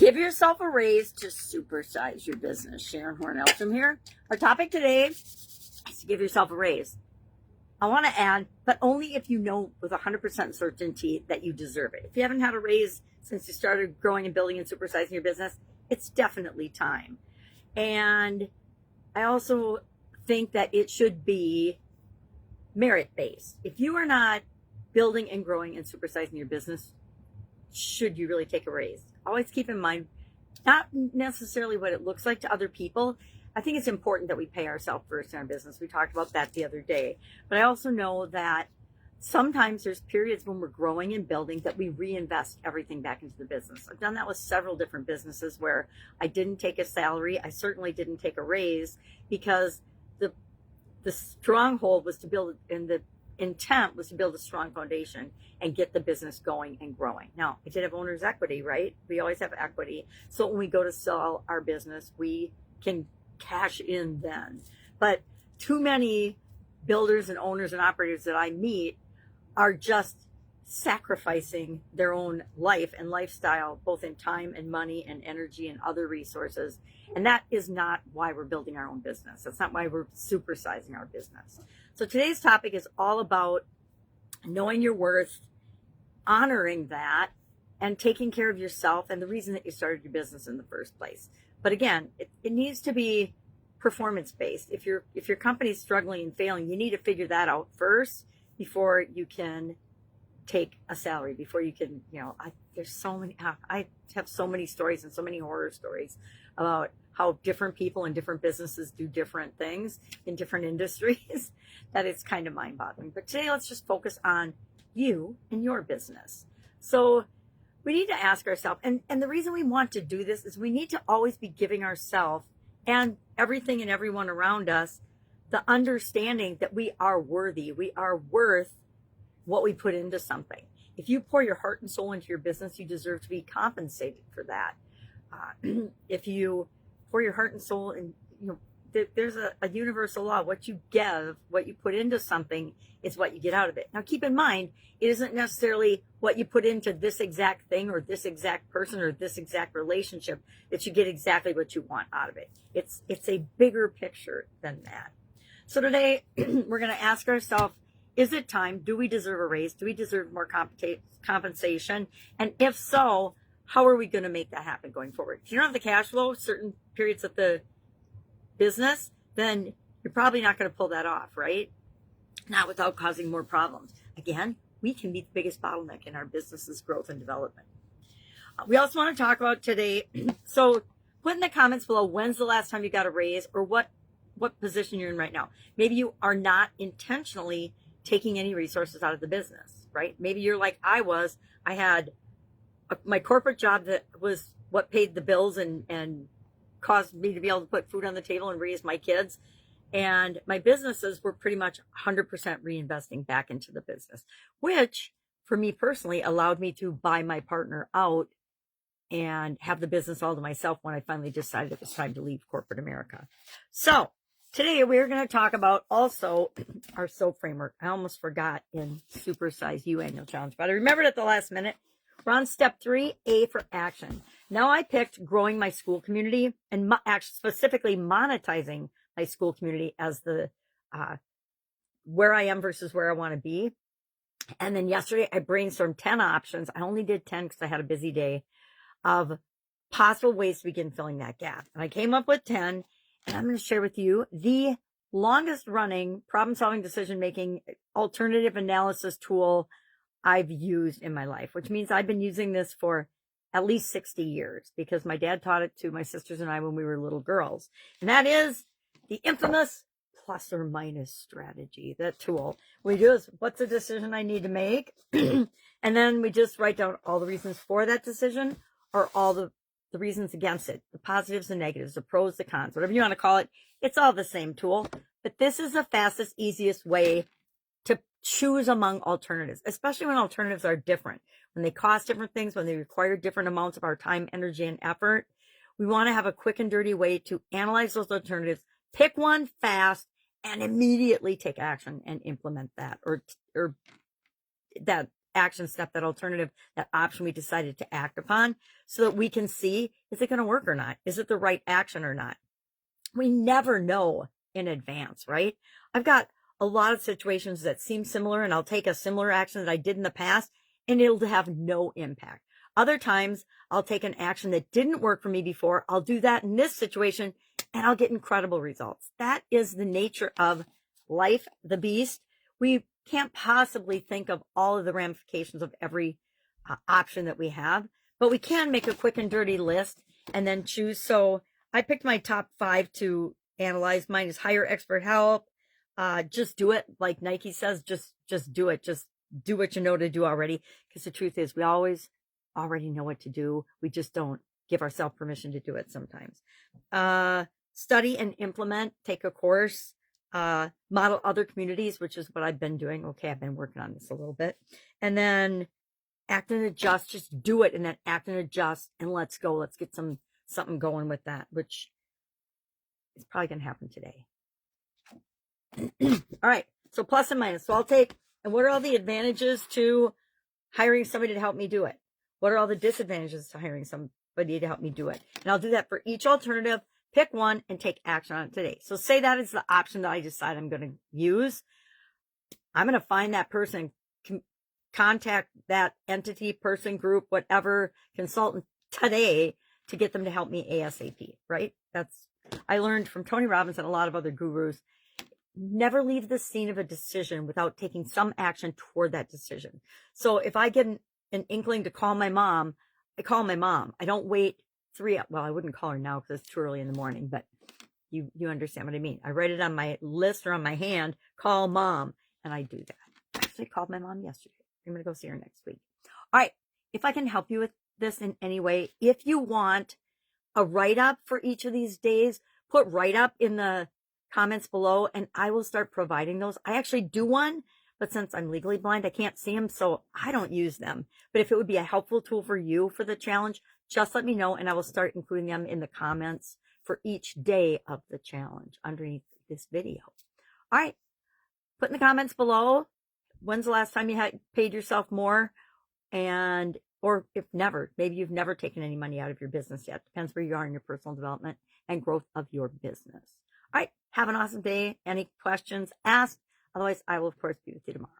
Give yourself a raise to supersize your business. Sharon Horn-Elstrom here. Our topic today is to give yourself a raise. I want to add, but only if you know with 100% certainty that you deserve it. If you haven't had a raise since you started growing and building and supersizing your business, it's definitely time. And I also think that it should be merit-based. If you are not building and growing and supersizing your business, should you really take a raise? Always keep in mind, not necessarily what it looks like to other people. I think it's important that we pay ourselves first in our business. We talked about that the other day. But I also know that sometimes there's periods when we're growing and building that we reinvest everything back into the business. I've done that with several different businesses where I didn't take a salary. I certainly didn't take a raise because the stronghold was to build, and the intent was to build a strong foundation and get the business going and growing. Now, I did have owner's equity, right? We always have equity. So when we go to sell our business, we can cash in then. But too many builders and owners and operators that I meet are just sacrificing their own life and lifestyle, both in time and money and energy and other resources. And that is not why we're building our own business. That's not why we're supersizing our business. So today's topic is all about knowing your worth, honoring that, and taking care of yourself and the reason that you started your business in the first place. But again, it needs to be performance-based. If your company's struggling and failing, you need to figure that out first before you can take a salary, before you can, I have so many stories and so many horror stories about how different people in different businesses do different things in different industries that it's kind of mind-boggling. But today, let's just focus on you and your business. So we need to ask ourselves, and the reason we want to do this is we need to always be giving ourselves and everything and everyone around us the understanding that we are worthy. We are worth what we put into something. If you pour your heart and soul into your business, you deserve to be compensated for that. If you pour your heart and soul, and there's a universal law: what you give, what you put into something, is what you get out of it. Now, keep in mind, it isn't necessarily what you put into this exact thing or this exact person or this exact relationship that you get exactly what you want out of it. It's a bigger picture than that. So today, we're going to ask ourselves, is it time? Do we deserve a raise? Do we deserve more compensation? And if so, how are we going to make that happen going forward? If you don't have the cash flow certain periods of the business, then you're probably not going to pull that off, right? Not without causing more problems. Again, we can be the biggest bottleneck in our business's growth and development. We also want to talk about today, so put in the comments below, when's the last time you got a raise, or what position you're in right now. Maybe you are not intentionally taking any resources out of the business, right? Maybe you're like I was. I had my corporate job that was what paid the bills and caused me to be able to put food on the table and raise my kids. And my businesses were pretty much 100% reinvesting back into the business, which for me personally allowed me to buy my partner out and have the business all to myself when I finally decided it was time to leave corporate America. So today we're going to talk about also our SOAP framework. I almost forgot in Supersize You Annual Challenge, but I remembered at the last minute. We're on step 3, A for action. Now I picked growing my school community and specifically monetizing my school community as the where I am versus where I want to be. And then yesterday I brainstormed 10 options. I only did 10 because I had a busy day of possible ways to begin filling that gap. And I came up with 10, and I'm going to share with you the longest running problem solving decision making alternative analysis tool I've used in my life, which means I've been using this for at least 60 years because my dad taught it to my sisters and I when we were little girls. And that is the infamous plus or minus strategy, that tool. What we do is, what's the decision I need to make? And then we just write down all the reasons for that decision or all the reasons against it, the positives and negatives, the pros, the cons, whatever you want to call it. It's all the same tool. But this is the fastest, easiest way to choose among alternatives, especially when alternatives are different, when they cost different things, when they require different amounts of our time, energy, and effort. We want to have a quick and dirty way to analyze those alternatives, pick one fast, and immediately take action and implement that, or that action step, that alternative, that option we decided to act upon, so that we can see, is it going to work or not? Is it the right action or not? We never know in advance, right? I've got a lot of situations that seem similar, and I'll take a similar action that I did in the past and it'll have no impact. Other times I'll take an action that didn't work for me before. I'll do that in this situation and I'll get incredible results. That is the nature of life, the beast. We can't possibly think of all of the ramifications of every option that we have, but we can make a quick and dirty list and then choose. So I picked my top 5 to analyze. Mine is hire expert help. Just do it. Like Nike says, just do it. Just do what you know to do already. Because the truth is, we always already know what to do. We just don't give ourselves permission to do it sometimes. Study and implement, take a course, model other communities, which is what I've been doing. Okay, I've been working on this a little bit. And then act and adjust, just do it, and then act and adjust, and let's go. Let's get something going with that, which is probably going to happen today. All right, so plus and minus. So I'll take, and what are all the advantages to hiring somebody to help me do it? What are all the disadvantages to hiring somebody to help me do it? And I'll do that for each alternative. Pick one and take action on it today. So say that is the option that I decide I'm going to use. I'm going to find that person, contact that entity, person, group, whatever, consultant today to get them to help me ASAP, right? I learned from Tony Robbins and a lot of other gurus. Never leave the scene of a decision without taking some action toward that decision. So if I get an inkling to call my mom, I call my mom. I don't wait well, I wouldn't call her now because it's too early in the morning, but you understand what I mean. I write it on my list or on my hand, call mom, and I do that. I actually called my mom yesterday. I'm going to go see her next week. All right. If I can help you with this in any way, if you want a write-up for each of these days, put write-up in the comments below and I will start providing those. I actually do one, but since I'm legally blind, I can't see them, so I don't use them. But if it would be a helpful tool for you for the challenge, just let me know and I will start including them in the comments for each day of the challenge underneath this video. All right. Put in the comments below, when's the last time you paid yourself more? Or if never, maybe you've never taken any money out of your business yet. Depends where you are in your personal development and growth of your business. All right. Have an awesome day. Any questions, ask. Otherwise, I will, of course, be with you tomorrow.